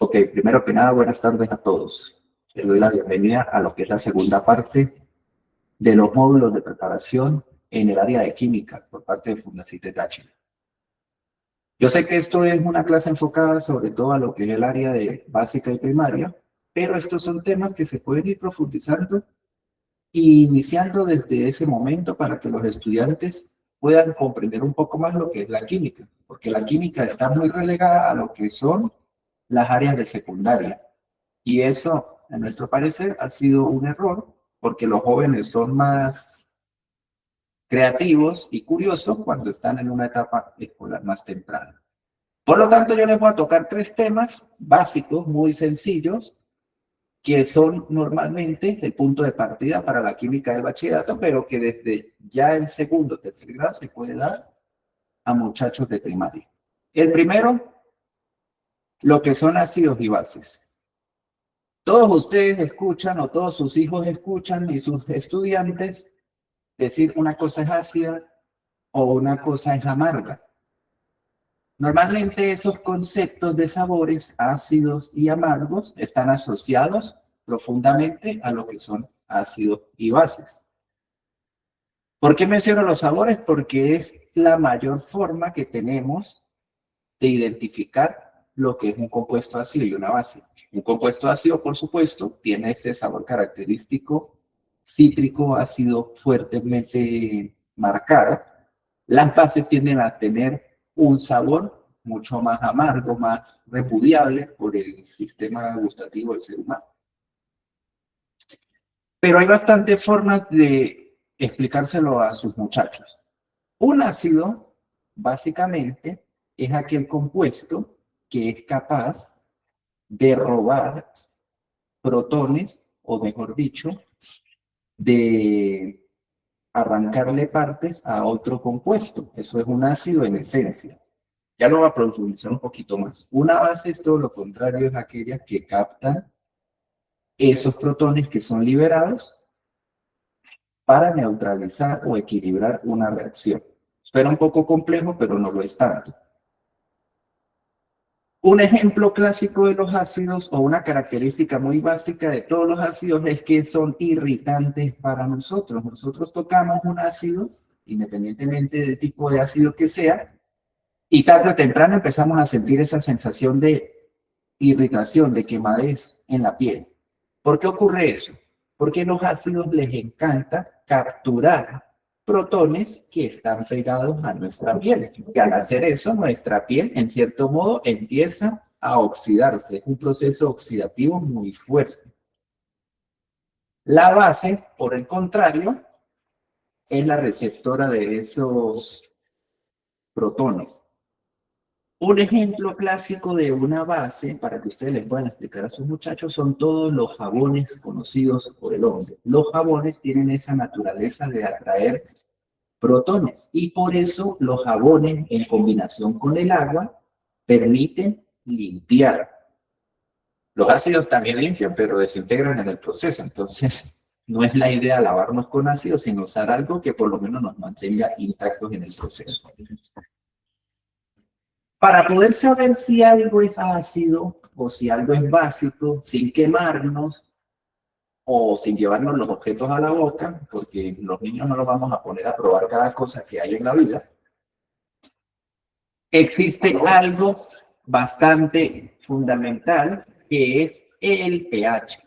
Ok, primero que nada, buenas tardes a todos. Les doy la bienvenida a lo que es la segunda parte de los módulos de preparación en el área de química por parte de Fundacite Táchira. Yo sé que esto es una clase enfocada sobre todo a lo que es el área de básica y primaria, pero estos son temas que se pueden ir profundizando e iniciando desde ese momento para que los estudiantes puedan comprender un poco más lo que es la química, porque la química está muy relegada a lo que son las áreas de secundaria. Y eso, a nuestro parecer, ha sido un error, porque los jóvenes son más creativos y curiosos cuando están en una etapa escolar más temprana. Por lo tanto, yo les voy a tocar 3 temas básicos, muy sencillos, que son normalmente el punto de partida para la química del bachillerato, pero que desde ya en segundo o tercer grado se puede dar a muchachos de primaria. El primero, lo que son ácidos y bases. Todos ustedes escuchan o todos sus hijos escuchan y sus estudiantes decir una cosa es ácida o una cosa es amarga. Normalmente esos conceptos de sabores ácidos y amargos están asociados profundamente a lo que son ácidos y bases. ¿Por qué menciono los sabores? Porque es la mayor forma que tenemos de identificar lo que es un compuesto ácido y una base. Un compuesto ácido, por supuesto, tiene ese sabor característico cítrico, ácido fuertemente marcado. Las bases tienden a tener un sabor mucho más amargo, más repudiable por el sistema gustativo del ser humano. Pero hay bastantes formas de explicárselo a sus muchachos. Un ácido, básicamente, es aquel compuesto que es capaz de robar protones, o mejor dicho, de arrancarle partes a otro compuesto. Eso es un ácido en esencia. Ya lo voy a profundizar un poquito más. Una base es todo lo contrario, es aquella que capta esos protones que son liberados para neutralizar o equilibrar una reacción. Suena un poco complejo, pero no lo es tanto. Un ejemplo clásico de los ácidos o una característica muy básica de todos los ácidos es que son irritantes para nosotros. Nosotros tocamos un ácido, independientemente del tipo de ácido que sea, y tarde o temprano empezamos a sentir esa sensación de irritación, de quemadez en la piel. ¿Por qué ocurre eso? Porque a los ácidos les encanta capturar protones que están pegados a nuestra piel. Y al hacer eso, nuestra piel, en cierto modo, empieza a oxidarse. Es un proceso oxidativo muy fuerte. La base, por el contrario, es la receptora de esos protones. Un ejemplo clásico de una base, para que ustedes les puedan explicar a sus muchachos, son todos los jabones conocidos por el hombre. Los jabones tienen esa naturaleza de atraer protones y por eso los jabones en combinación con el agua permiten limpiar. Los ácidos también limpian, pero desintegran en el proceso. Entonces, no es la idea lavarnos con ácidos, sino usar algo que por lo menos nos mantenga intactos en el proceso. Para poder saber si algo es ácido o si algo es básico, sin quemarnos o sin llevarnos los objetos a la boca, porque los niños no los vamos a poner a probar cada cosa que hay en la vida, existe algo bastante fundamental que es el pH.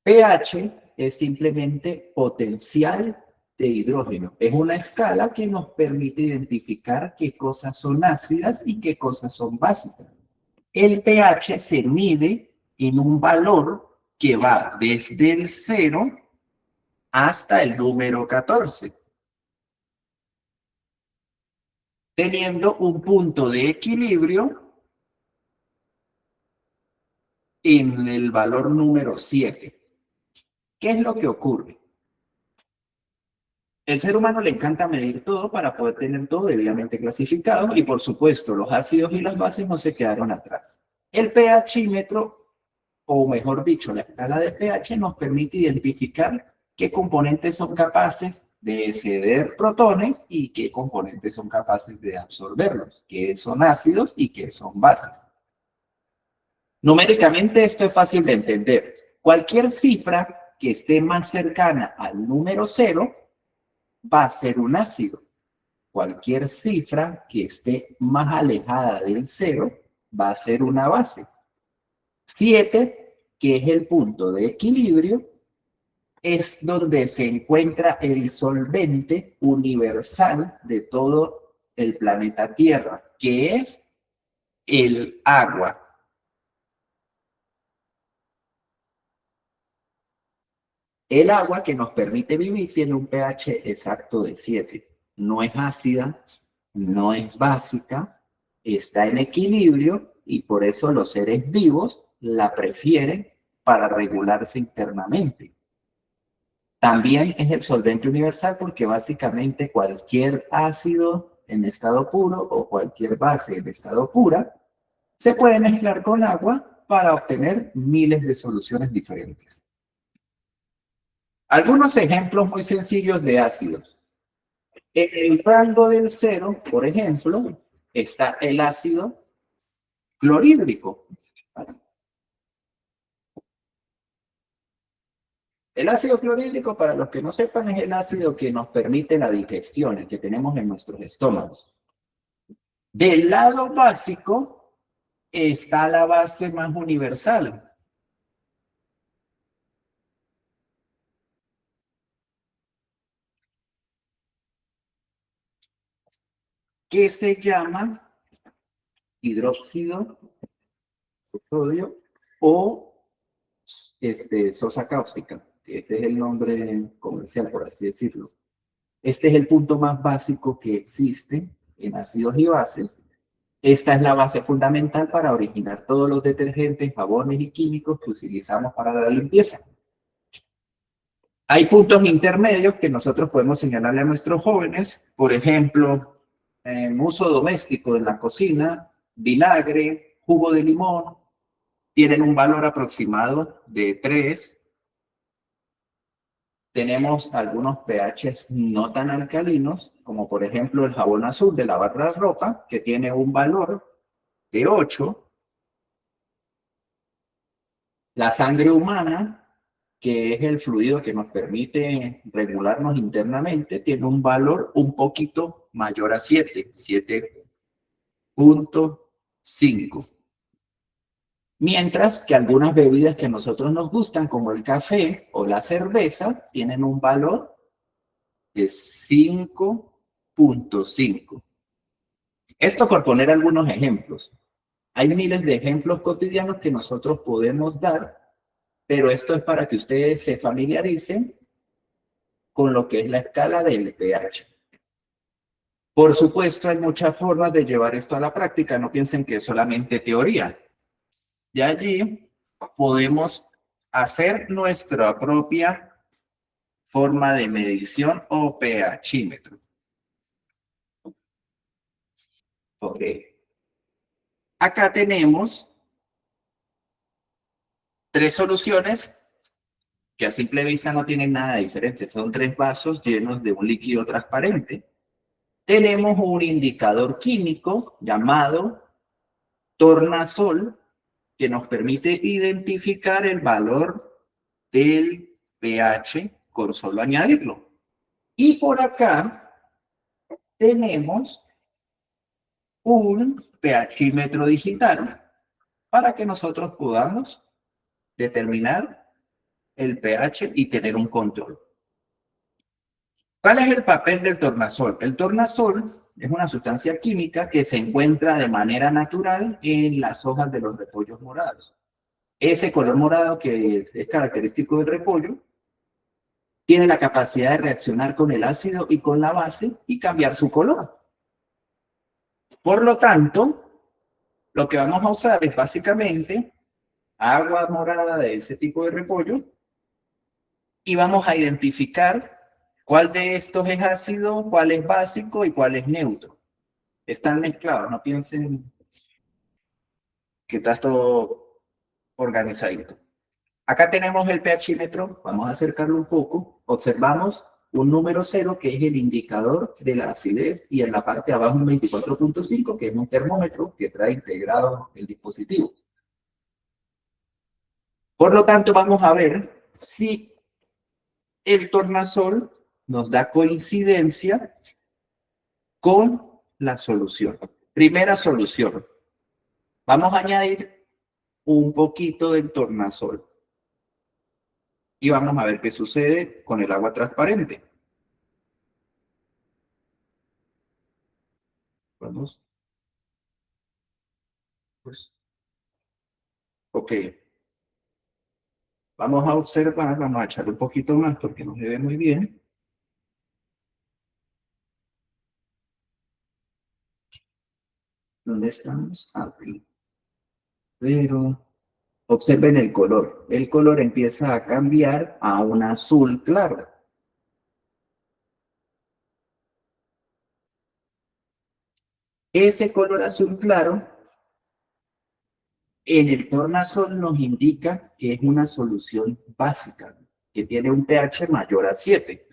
pH es simplemente potencial de hidrógeno. Es una escala que nos permite identificar qué cosas son ácidas y qué cosas son básicas. El pH se mide en un valor que va desde el 0 hasta el número 14, teniendo un punto de equilibrio en el valor número 7. ¿Qué es lo que ocurre? El ser humano le encanta medir todo para poder tener todo debidamente clasificado y, por supuesto, los ácidos y las bases no se quedaron atrás. El pHímetro, o mejor dicho, la escala de pH nos permite identificar qué componentes son capaces de ceder protones y qué componentes son capaces de absorberlos, qué son ácidos y qué son bases. Numéricamente esto es fácil de entender. Cualquier cifra que esté más cercana al número 0 va a ser un ácido. Cualquier cifra que esté más alejada del 0 va a ser una base. 7, que es el punto de equilibrio, es donde se encuentra el solvente universal de todo el planeta Tierra, que es el agua. El agua que nos permite vivir tiene un pH exacto de 7. No es ácida, no es básica, está en equilibrio y por eso los seres vivos la prefieren para regularse internamente. También es el solvente universal porque básicamente cualquier ácido en estado puro o cualquier base en estado pura se puede mezclar con agua para obtener miles de soluciones diferentes. Algunos ejemplos muy sencillos de ácidos. En el rango del 0, por ejemplo, está el ácido clorhídrico. El ácido clorhídrico, para los que no sepan, es el ácido que nos permite la digestión, el que tenemos en nuestros estómagos. Del lado básico está la base más universal, que se llama hidróxido de sodio o sosa cáustica. Ese es el nombre comercial, por así decirlo. Este es el punto más básico que existe en ácidos y bases. Esta es la base fundamental para originar todos los detergentes, jabones y químicos que utilizamos para la limpieza. Hay puntos intermedios que nosotros podemos señalarle a nuestros jóvenes, por ejemplo, uso doméstico en la cocina, vinagre, jugo de limón, tienen un valor aproximado de 3. Tenemos algunos pHs no tan alcalinos, como por ejemplo el jabón azul de lavar la ropa, que tiene un valor de 8. La sangre humana, que es el fluido que nos permite regularnos internamente, tiene un valor un poquito mayor a 7, 7.5. Mientras que algunas bebidas que a nosotros nos gustan, como el café o la cerveza, tienen un valor de 5.5. Esto por poner algunos ejemplos. Hay miles de ejemplos cotidianos que nosotros podemos dar, pero esto es para que ustedes se familiaricen con lo que es la escala del pH. Por supuesto, hay muchas formas de llevar esto a la práctica. No piensen que es solamente teoría. De allí podemos hacer nuestra propia forma de medición o pHímetro. Ok. Acá tenemos 3 soluciones que a simple vista no tienen nada diferente. Son 3 vasos llenos de un líquido transparente. Tenemos un indicador químico llamado tornasol que nos permite identificar el valor del pH con solo añadirlo. Y por acá tenemos un pHímetro digital para que nosotros podamos determinar el pH y tener un control. ¿Cuál es el papel del tornasol? El tornasol es una sustancia química que se encuentra de manera natural en las hojas de los repollos morados. Ese color morado que es característico del repollo tiene la capacidad de reaccionar con el ácido y con la base y cambiar su color. Por lo tanto, lo que vamos a usar es básicamente agua morada de ese tipo de repollo y vamos a identificar cuál de estos es ácido, cuál es básico y cuál es neutro. Están mezclados, no piensen que está todo organizadito. Acá tenemos el pHímetro, vamos a acercarlo un poco. Observamos un número 0 que es el indicador de la acidez y en la parte de abajo un 24.5 que es un termómetro que trae integrado el dispositivo. Por lo tanto, vamos a ver si el tornasol nos da coincidencia con la solución. Primera solución. Vamos a añadir un poquito del tornasol. Y vamos a ver qué sucede con el agua transparente. Vamos. Pues, ok. Vamos a observar, vamos a echar un poquito más porque no se ve muy bien. ¿Dónde estamos? Aquí. Pero observen el color. El color empieza a cambiar a un azul claro. Ese color azul claro en el tornasol nos indica que es una solución básica, que tiene un pH mayor a 7.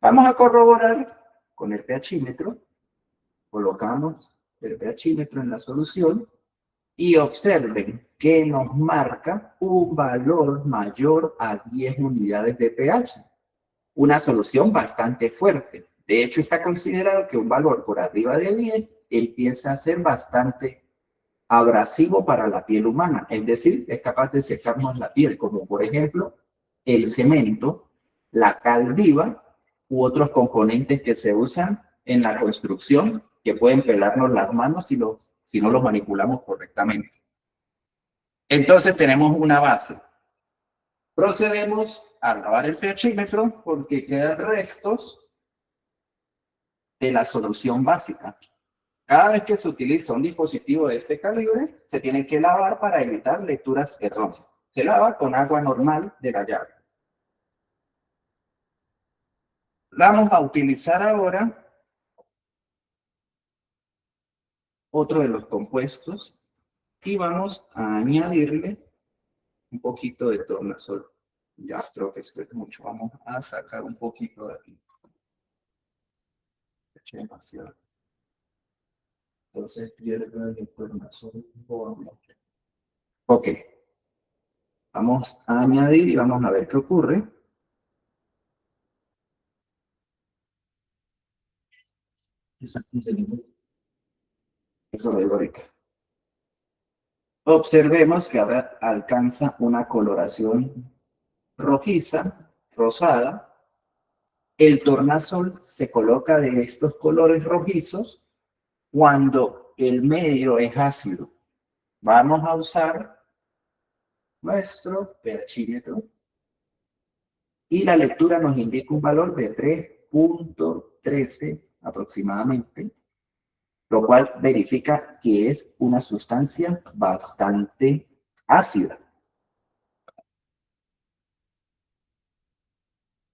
Vamos a corroborar con el pHímetro. Colocamos el pHímetro en la solución y observen que nos marca un valor mayor a 10 unidades de pH. Una solución bastante fuerte. De hecho, está considerado que un valor por arriba de 10 empieza a ser bastante abrasivo para la piel humana. Es decir, es capaz de secarnos la piel, como por ejemplo el cemento, la cal viva u otros componentes que se usan en la construcción que pueden pelarnos las manos si no los manipulamos correctamente. Entonces tenemos una base. Procedemos a lavar el pHímetro porque quedan restos de la solución básica. Cada vez que se utiliza un dispositivo de este calibre, se tiene que lavar para evitar lecturas erróneas. Se lava con agua normal de la llave. Vamos a utilizar ahora otro de los compuestos y vamos a añadirle un poquito de tornasol. Ya creo que esto es mucho. Vamos a sacar un poquito de aquí. Eché demasiado. Entonces pierde el tornasol. Ok. Vamos a añadir y vamos a ver qué ocurre. Eso lo digo ahorita. Observemos que ahora alcanza una coloración rojiza, rosada. El tornasol se coloca de estos colores rojizos cuando el medio es ácido. Vamos a usar nuestro pHímetro y la lectura nos indica un valor de 3.13 aproximadamente, lo cual verifica que es una sustancia bastante ácida.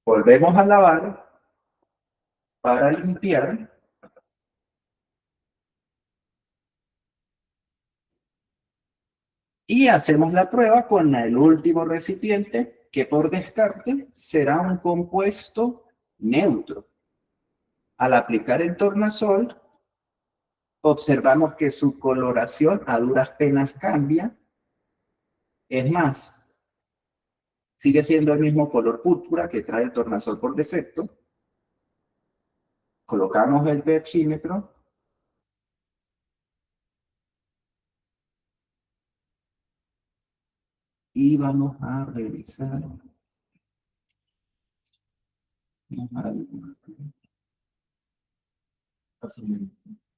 Volvemos a lavar para limpiar. Y hacemos la prueba con el último recipiente, que por descarte será un compuesto neutro. Al aplicar el tornasol, observamos que su coloración a duras penas cambia. Es más, sigue siendo el mismo color púrpura que trae el tornasol por defecto. Colocamos el pHímetro. Y vamos a revisar.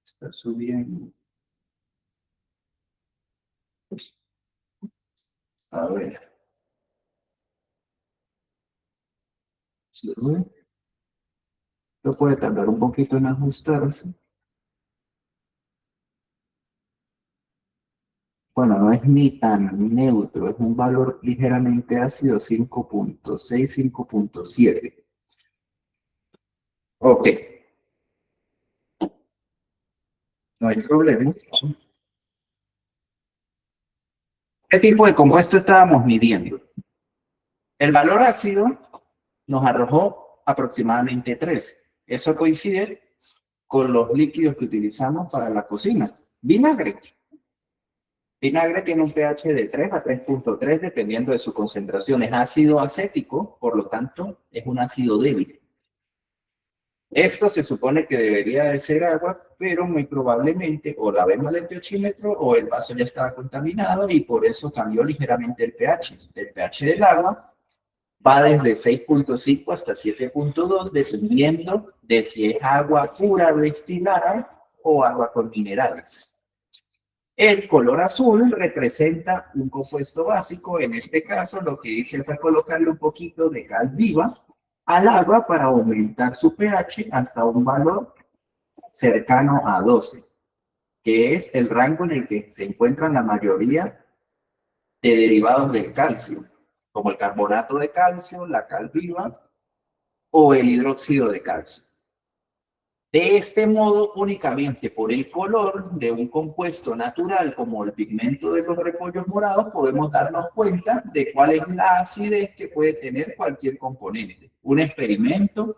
Está subiendo. A ver. Esto puede tardar un poquito en ajustarse. Bueno, no es ni tan neutro, es un valor ligeramente ácido, 5.6, 5.7. Ok, no hay problema. ¿Qué tipo de compuesto estábamos midiendo? El valor ácido nos arrojó aproximadamente 3. Eso coincide con los líquidos que utilizamos para la cocina. Vinagre. Vinagre tiene un pH de 3 a 3.3 dependiendo de su concentración. Es ácido acético, por lo tanto, es un ácido débil. Esto se supone que debería de ser agua, pero muy probablemente o la vemos del pHímetro o el vaso ya estaba contaminado y por eso cambió ligeramente el pH. El pH del agua va desde 6.5 hasta 7.2 dependiendo de si es agua pura destilada o agua con minerales. El color azul representa un compuesto básico. En este caso, lo que hice fue colocarle un poquito de cal viva al agua para aumentar su pH hasta un valor cercano a 12, que es el rango en el que se encuentran la mayoría de derivados del calcio, como el carbonato de calcio, la cal viva o el hidróxido de calcio. De este modo, únicamente por el color de un compuesto natural como el pigmento de los repollos morados, podemos darnos cuenta de cuál es la acidez que puede tener cualquier componente. Un experimento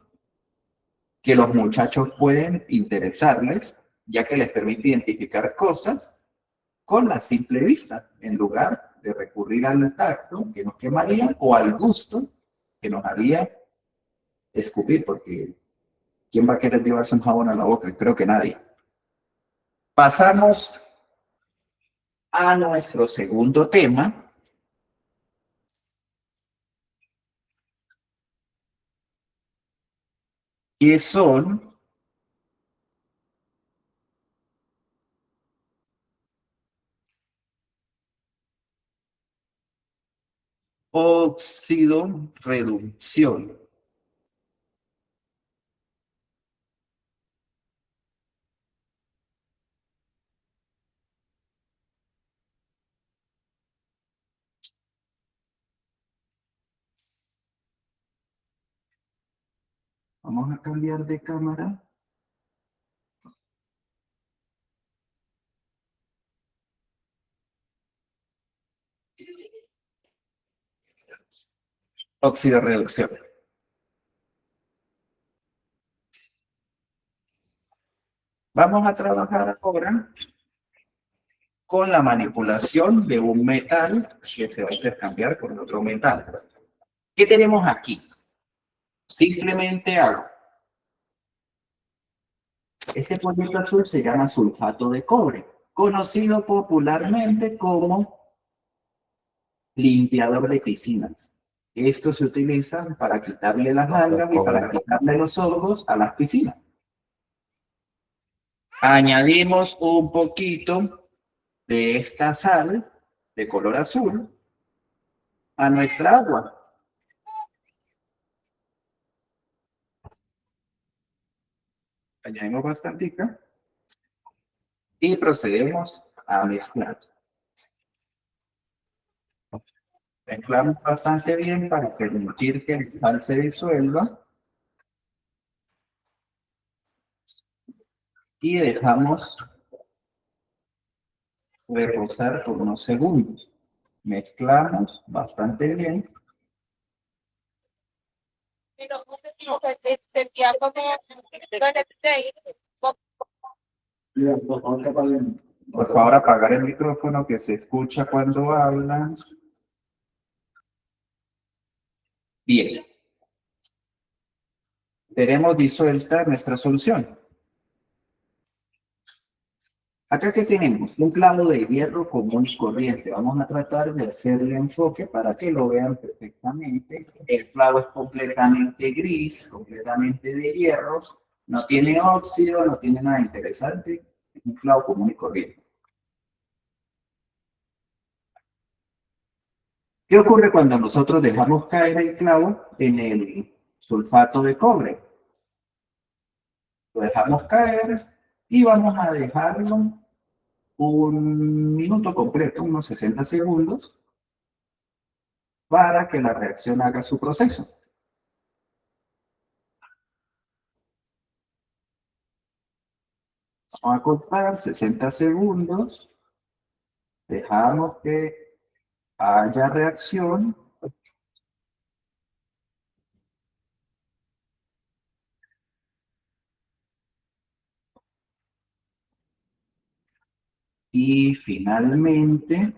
que los muchachos pueden interesarles, ya que les permite identificar cosas con la simple vista, en lugar de recurrir al tacto, que nos quemaría, o al gusto, que nos haría escupir, porque ¿quién va a querer llevarse un jabón a la boca? Creo que nadie. Pasamos a nuestro segundo tema, que son oxidorreducción. Vamos a cambiar de cámara. Oxidorreducción. Vamos a trabajar ahora con la manipulación de un metal que se va a intercambiar con otro metal. ¿Qué tenemos aquí? Simplemente agua. Este polvito azul se llama sulfato de cobre, conocido popularmente como limpiador de piscinas. Estos se utilizan para quitarle las algas y para quitarle los hongos a las piscinas. Añadimos un poquito de esta sal de color azul a nuestra agua. Añadimos bastantica y procedemos a mezclar. Mezclamos bastante bien para permitir que el sal se disuelva y dejamos reposar por unos segundos. Mezclamos bastante bien. Por favor, apagar el micrófono que se escucha cuando hablan. Bien. Tenemos disuelta nuestra solución. Acá que tenemos un clavo de hierro común y corriente. Vamos a tratar de hacerle enfoque para que lo vean perfectamente. El clavo es completamente gris, completamente de hierro. No tiene óxido, no tiene nada interesante. Es un clavo común y corriente. ¿Qué ocurre cuando nosotros dejamos caer el clavo en el sulfato de cobre? Lo dejamos caer y vamos a dejarlo un minuto completo, unos 60 segundos, para que la reacción haga su proceso. Vamos a contar 60 segundos, dejamos que haya reacción. Y finalmente,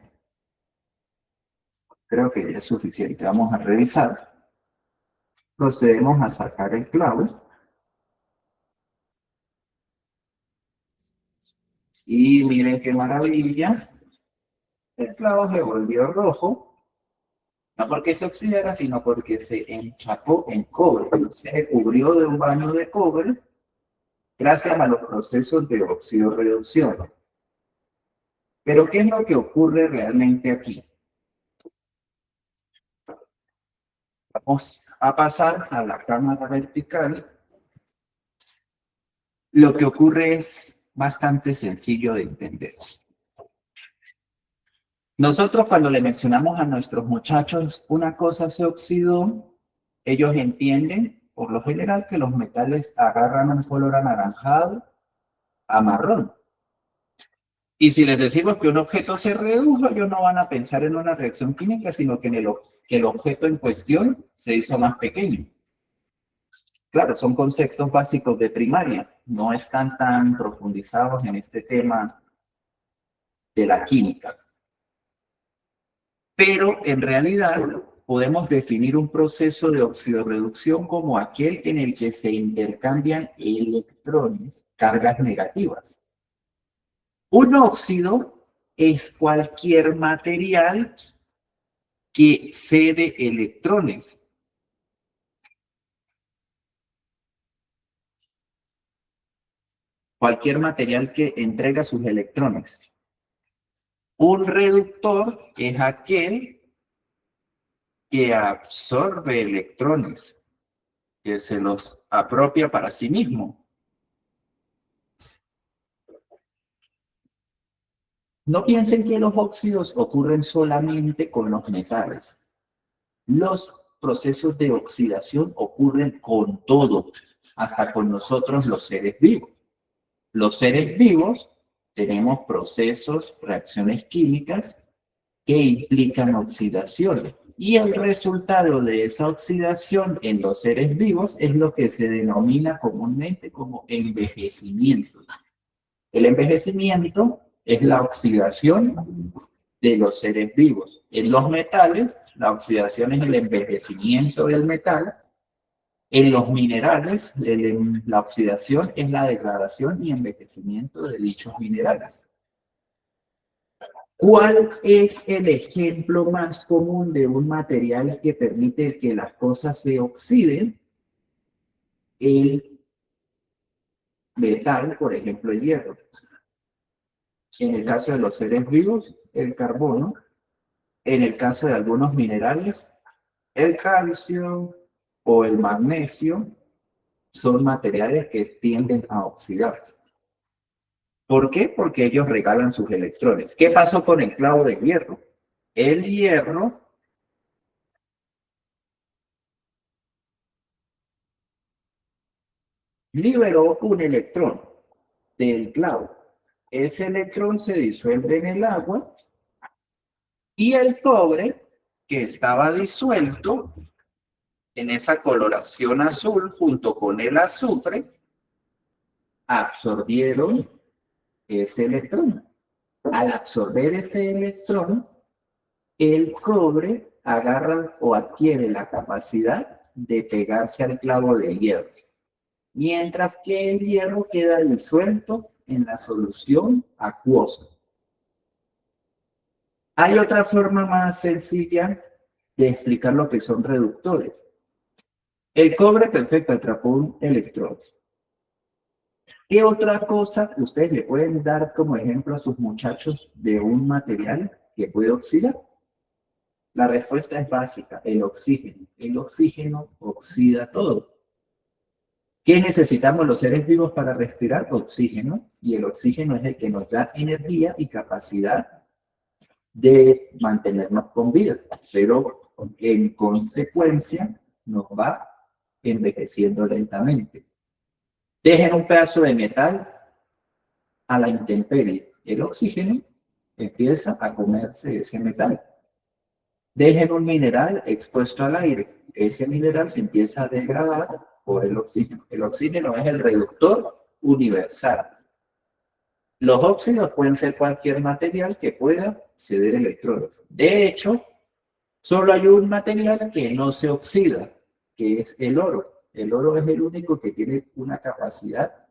creo que ya es suficiente. Vamos a revisar. Procedemos a sacar el clavo. Y miren qué maravilla. El clavo se volvió rojo. No porque se oxidara, sino porque se enchapó en cobre. Se cubrió de un baño de cobre gracias a los procesos de oxidorreducción. Pero ¿qué es lo que ocurre realmente aquí? Vamos a pasar a la cámara vertical. Lo que ocurre es bastante sencillo de entender. Nosotros cuando le mencionamos a nuestros muchachos una cosa se oxidó, ellos entienden por lo general que los metales agarran un color anaranjado a marrón. Y si les decimos que un objeto se redujo, ellos no van a pensar en una reacción química, sino que que el objeto en cuestión se hizo más pequeño. Claro, son conceptos básicos de primaria, no están tan profundizados en este tema de la química. Pero en realidad podemos definir un proceso de oxidorreducción como aquel en el que se intercambian electrones, cargas negativas. Un óxido es cualquier material que cede electrones. Cualquier material que entrega sus electrones. Un reductor es aquel que absorbe electrones, que se los apropia para sí mismo. No piensen que los óxidos ocurren solamente con los metales. Los procesos de oxidación ocurren con todo, hasta con nosotros los seres vivos. Los seres vivos tenemos procesos, reacciones químicas que implican oxidación. Y el resultado de esa oxidación en los seres vivos es lo que se denomina comúnmente como envejecimiento. El envejecimiento es la oxidación de los seres vivos. En los metales, la oxidación es el envejecimiento del metal. En los minerales, la oxidación es la degradación y envejecimiento de dichos minerales. ¿Cuál es el ejemplo más común de un material que permite que las cosas se oxiden? El metal, por ejemplo, el hierro. En el caso de los seres vivos, el carbono. En el caso de algunos minerales, el calcio o el magnesio son materiales que tienden a oxidarse. ¿Por qué? Porque ellos regalan sus electrones. ¿Qué pasó con el clavo de hierro? El hierro liberó un electrón del clavo. Ese electrón se disuelve en el agua y el cobre, que estaba disuelto en esa coloración azul junto con el azufre, absorbieron ese electrón. Al absorber ese electrón, el cobre agarra o adquiere la capacidad de pegarse al clavo de hierro, mientras que el hierro queda disuelto en la solución acuosa. Hay otra forma más sencilla de explicar lo que son reductores. El cobre, perfecto, atrapó un electrón. ¿Qué otra cosa ustedes le pueden dar como ejemplo a sus muchachos de un material que puede oxidar? La respuesta es básica, el oxígeno. El oxígeno oxida todo. ¿Qué necesitamos los seres vivos para respirar? Oxígeno. Y el oxígeno es el que nos da energía y capacidad de mantenernos con vida. Pero en consecuencia nos va envejeciendo lentamente. Dejen un pedazo de metal a la intemperie. El oxígeno empieza a comerse ese metal. Dejen un mineral expuesto al aire. Ese mineral se empieza a degradar por el oxígeno. El oxígeno es el reductor universal. Los óxidos pueden ser cualquier material que pueda ceder electrones. De hecho, solo hay un material que no se oxida, que es el oro. El oro es el único que tiene una capacidad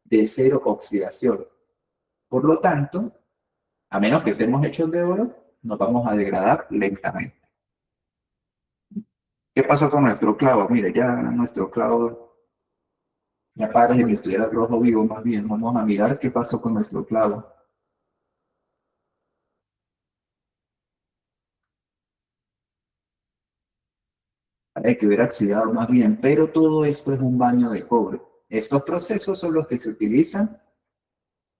de cero oxidación. Por lo tanto, a menos que estemos hechos de oro, nos vamos a degradar lentamente. ¿Qué pasó con nuestro clavo? Mire, ya nuestro clavo, ya parece que estuviera rojo vivo más bien. Vamos a mirar qué pasó con nuestro clavo. Que hubiera oxidado más bien, pero todo esto es un baño de cobre. Estos procesos son los que se utilizan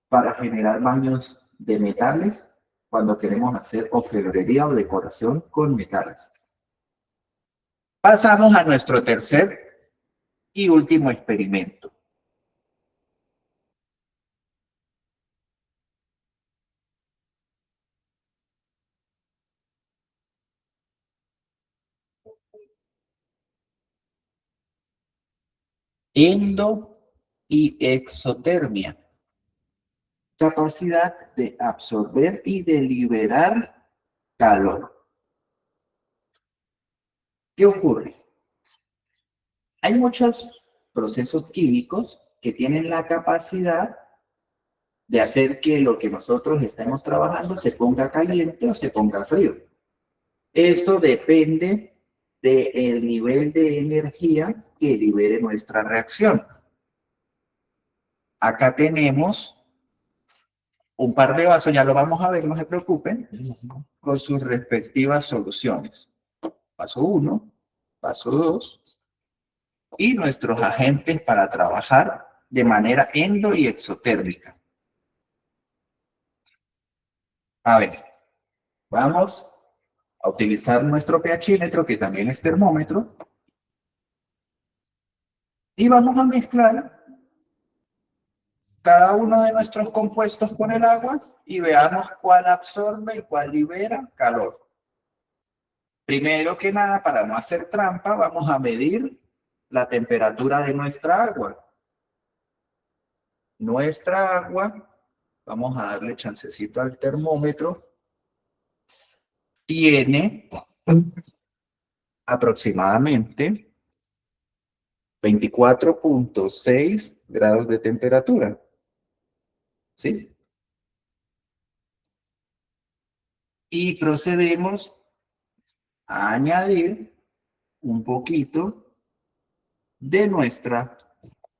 para generar baños de metales cuando queremos hacer orfebrería o decoración con metales. Pasamos a nuestro tercer y último experimento. Endo y exotermia. Capacidad de absorber y de liberar calor. ¿Qué ocurre? Hay muchos procesos químicos que tienen la capacidad de hacer que lo que nosotros estemos trabajando se ponga caliente o se ponga frío. Eso depende del nivel de energía que libere nuestra reacción. Acá tenemos un par de vasos, ya lo vamos a ver, no se preocupen, con sus respectivas soluciones. Paso 1, paso 2, y nuestros agentes para trabajar de manera endo y exotérmica. A ver, vamos a utilizar nuestro pHímetro, que también es termómetro, y vamos a mezclar cada uno de nuestros compuestos con el agua y veamos cuál absorbe y cuál libera calor. Primero que nada, para no hacer trampa, vamos a medir la temperatura de nuestra agua. Nuestra agua, vamos a darle chancecito al termómetro, tiene aproximadamente 24.6 grados de temperatura. ¿Sí? Y procedemos a añadir un poquito de nuestra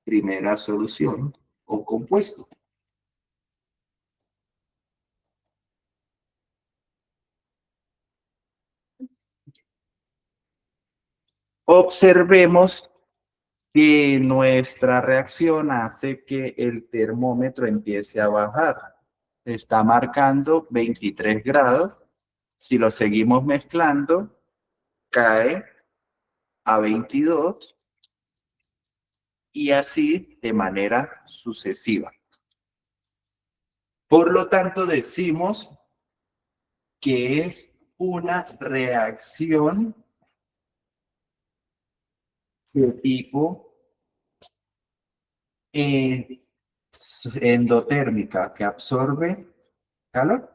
primera solución o compuesto. Observemos que nuestra reacción hace que el termómetro empiece a bajar. Está marcando 23 grados. Si lo seguimos mezclando, cae a 22 y así de manera sucesiva. Por lo tanto, decimos que es una reacción de tipo endotérmica, que absorbe calor.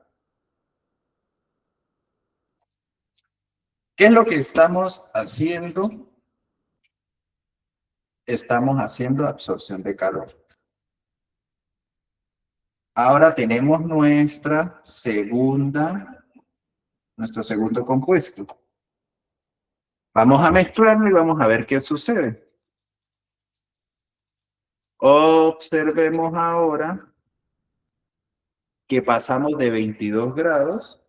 ¿Qué es lo que estamos haciendo? Estamos haciendo absorción de calor. Ahora tenemos nuestro segundo compuesto. Vamos a mezclarlo y vamos a ver qué sucede. Observemos ahora que pasamos de 22 grados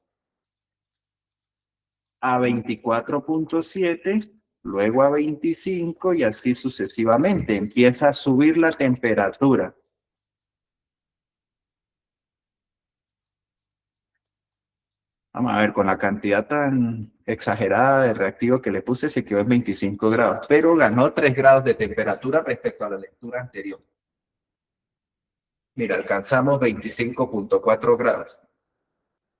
a 24.7, luego a 25 y así sucesivamente. Empieza a subir la temperatura. Vamos a ver, con la cantidad tan exagerada de reactivo que le puse, se quedó en 25 grados, pero ganó 3 grados de temperatura respecto a la lectura anterior. Mira, alcanzamos 25.4 grados.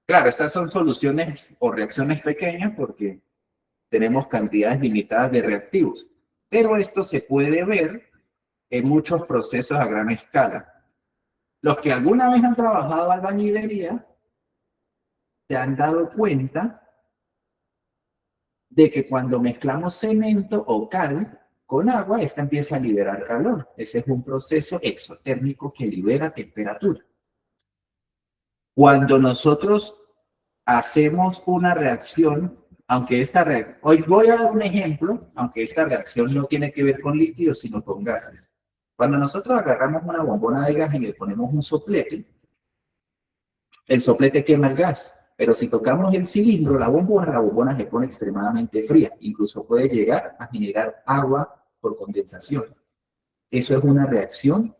Claro, estas son soluciones o reacciones pequeñas porque tenemos cantidades limitadas de reactivos, pero esto se puede ver en muchos procesos a gran escala. Los que alguna vez han trabajado albañilería se han dado cuenta de que cuando mezclamos cemento o cal con agua, esta empieza a liberar calor. Ese es un proceso exotérmico que libera temperatura. Cuando nosotros hacemos una reacción, aunque esta reacción, hoy voy a dar un ejemplo, aunque esta reacción no tiene que ver con líquidos, sino con gases. Cuando nosotros agarramos una bombona de gas y le ponemos un soplete, el soplete quema el gas. Pero si tocamos el cilindro, la bombona se pone extremadamente fría. Incluso puede llegar a generar agua por condensación. Eso es una reacción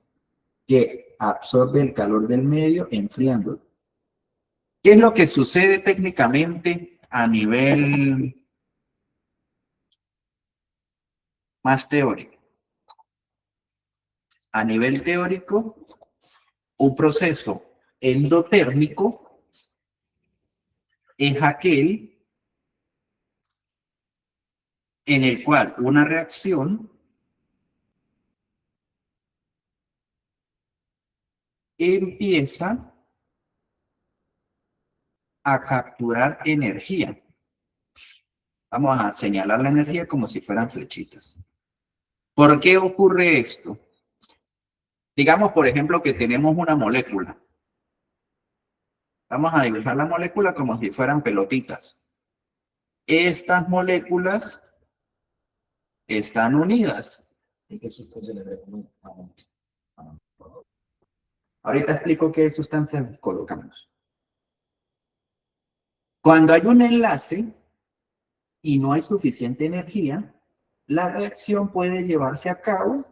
que absorbe el calor del medio enfriándolo. ¿Qué es lo que sucede técnicamente a nivel más teórico? A nivel teórico, un proceso endotérmico es aquel en el cual una reacción empieza a capturar energía. Vamos a señalar la energía como si fueran flechitas. ¿Por qué ocurre esto? Digamos, por ejemplo, que tenemos una molécula. Vamos a dibujar la molécula como si fueran pelotitas. Estas moléculas están unidas. Ahorita explico qué sustancia colocamos. Cuando hay un enlace y no hay suficiente energía, la reacción puede llevarse a cabo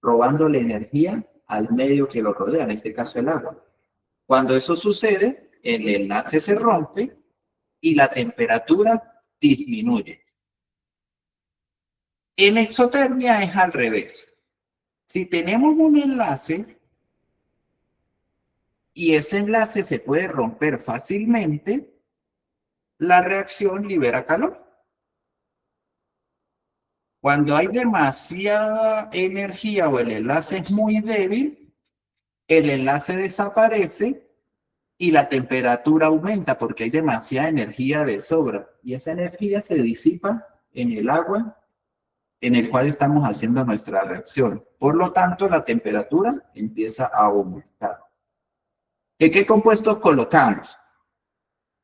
robándole energía al medio que lo rodea, en este caso el agua. Cuando eso sucede, el enlace se rompe y la temperatura disminuye. En exotermia es al revés. Si tenemos un enlace y ese enlace se puede romper fácilmente, la reacción libera calor. Cuando hay demasiada energía o el enlace es muy débil, el enlace desaparece y la temperatura aumenta porque hay demasiada energía de sobra. Y esa energía se disipa en el agua en el cual estamos haciendo nuestra reacción. Por lo tanto, la temperatura empieza a aumentar. ¿Qué compuestos colocamos?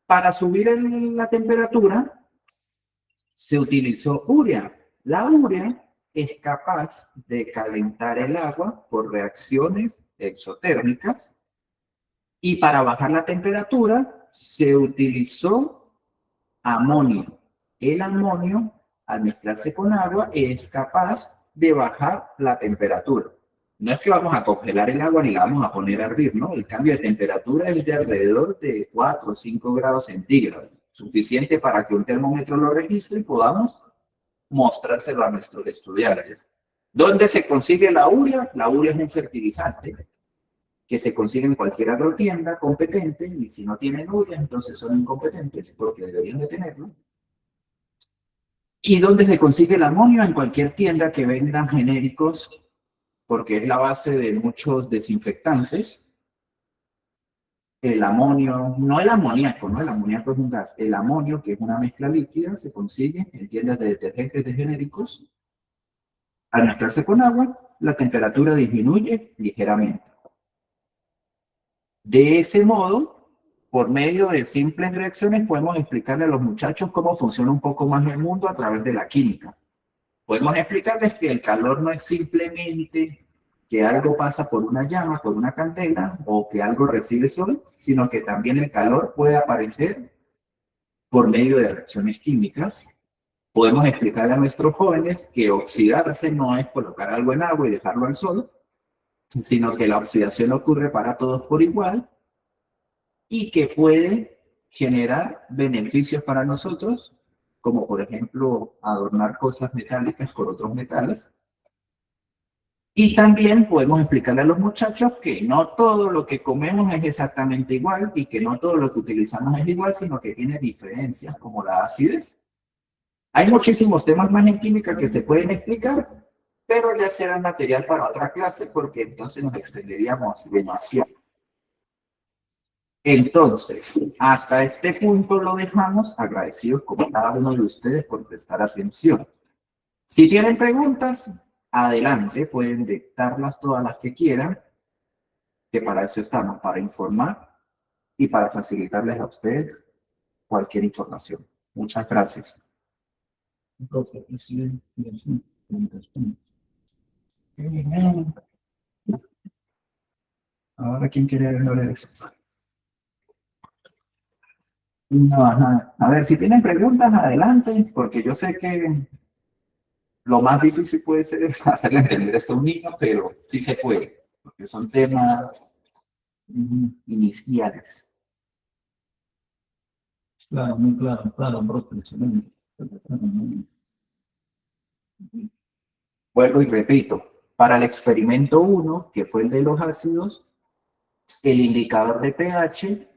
Para subir la temperatura, se utilizó urea. La urea es capaz de calentar el agua por reacciones exotérmicas y para bajar la temperatura se utilizó amonio. El amonio, al mezclarse con agua, es capaz de bajar la temperatura. No es que vamos a congelar el agua ni la vamos a poner a hervir, ¿no? El cambio de temperatura es de alrededor de 4 o 5 grados centígrados, suficiente para que un termómetro lo registre y podamos mostrárselo a nuestros estudiantes. ¿Dónde se consigue la urea? La urea es un fertilizante que se consigue en cualquier agrotienda competente, y si no tienen urea, entonces son incompetentes porque deberían de tenerlo. ¿Y dónde se consigue el amonio? En cualquier tienda que venda genéricos, porque es la base de muchos desinfectantes. El amonio, no el amoníaco, ¿no? El amoníaco es un gas. El amonio, que es una mezcla líquida, se consigue en tiendas de detergentes de genéricos. Al mezclarse con agua, la temperatura disminuye ligeramente. De ese modo, por medio de simples reacciones, podemos explicarle a los muchachos cómo funciona un poco más el mundo a través de la química. Podemos explicarles que el calor no es simplemente que algo pasa por una llama, por una candela, o que algo recibe sol, sino que también el calor puede aparecer por medio de reacciones químicas. Podemos explicarle a nuestros jóvenes que oxidarse no es colocar algo en agua y dejarlo al sol, sino que la oxidación ocurre para todos por igual y que puede generar beneficios para nosotros, como por ejemplo adornar cosas metálicas con otros metales. Y también podemos explicarle a los muchachos que no todo lo que comemos es exactamente igual y que no todo lo que utilizamos es igual, sino que tiene diferencias como la acidez. Hay muchísimos temas más en química que se pueden explicar, pero ya será material para otra clase porque entonces nos extenderíamos demasiado. Entonces, hasta este punto lo dejamos, agradecidos con cada uno de ustedes por prestar atención. Si tienen preguntas, adelante, pueden dictarlas todas las que quieran, que para eso estamos, para informar y para facilitarles a ustedes cualquier información. Muchas gracias. Ahora, ¿quién quiere ver eso? No, ajá. A ver, si tienen preguntas, adelante, porque yo sé que lo más difícil puede ser hacerle entender esto a un niño, pero sí se puede, porque son temas iniciales. Claro, muy claro, profe, excelente. Vuelvo y repito, para el experimento 1, que fue el de los ácidos, el indicador de pH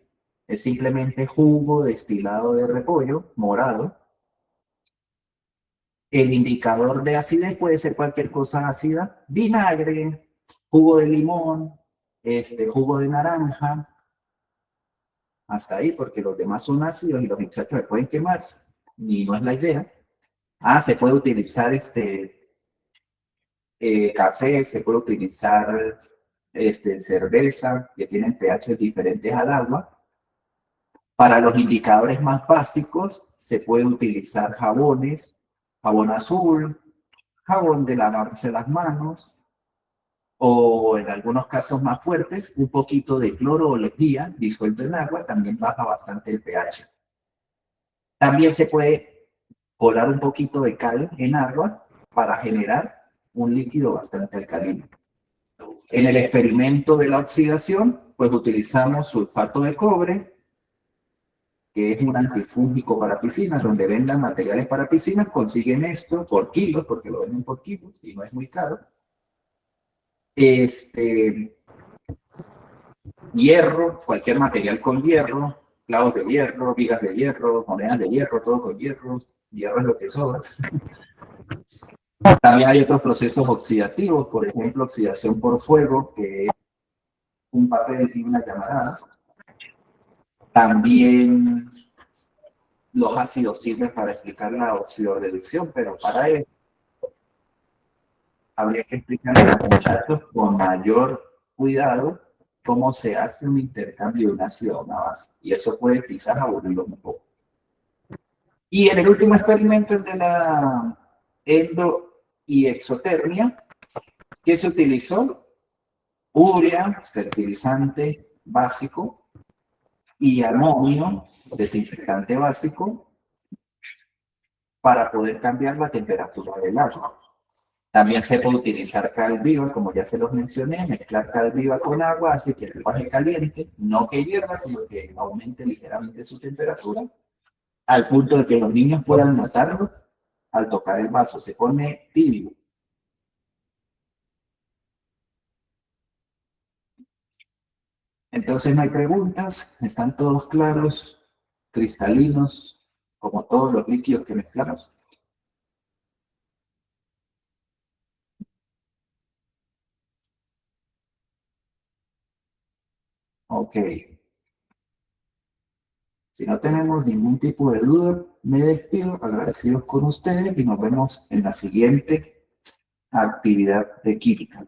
es simplemente jugo destilado de repollo, morado. El indicador de acidez puede ser cualquier cosa ácida, vinagre, jugo de limón, jugo de naranja, hasta ahí, porque los demás son ácidos y los muchachos se pueden quemar, y no es la idea. Se puede utilizar café, se puede utilizar cerveza, que tienen pH diferentes al agua. Para los indicadores más básicos, se puede utilizar jabones, jabón azul, jabón de lavarse las manos, o en algunos casos más fuertes, un poquito de cloro o lejía disuelto en agua, también baja bastante el pH. También se puede colar un poquito de cal en agua para generar un líquido bastante alcalino. En el experimento de la oxidación, pues utilizamos sulfato de cobre, que es un antifúngico para piscinas, donde vendan materiales para piscinas, consiguen esto por kilos, porque lo venden por kilos y no es muy caro. Hierro, cualquier material con hierro, clavos de hierro, vigas de hierro, monedas de hierro, todo con hierro. Hierro es lo que sobra. También hay otros procesos oxidativos, por ejemplo, oxidación por fuego, que es un papel y una llamarada. También los ácidos sirven para explicar la oxidorreducción, pero para eso habría que explicar a los muchachos con mayor cuidado cómo se hace un intercambio de un ácido a una base. Y eso puede quizás aburrirlos un poco. Y en el último experimento, el de la endo y exotermia, ¿qué se utilizó? Urea, fertilizante básico, y amonio, desinfectante básico, para poder cambiar la temperatura del agua. También se puede utilizar cal viva, como ya se los mencioné, mezclar cal viva con agua hace que el agua caliente, no que hierva, sino que aumente ligeramente su temperatura, al punto de que los niños puedan notarlo al tocar el vaso, se pone tibio. Entonces no hay preguntas, están todos claros, cristalinos, como todos los líquidos que mezclamos. Ok. Si no tenemos ningún tipo de duda, me despido, agradecidos con ustedes y nos vemos en la siguiente actividad de química.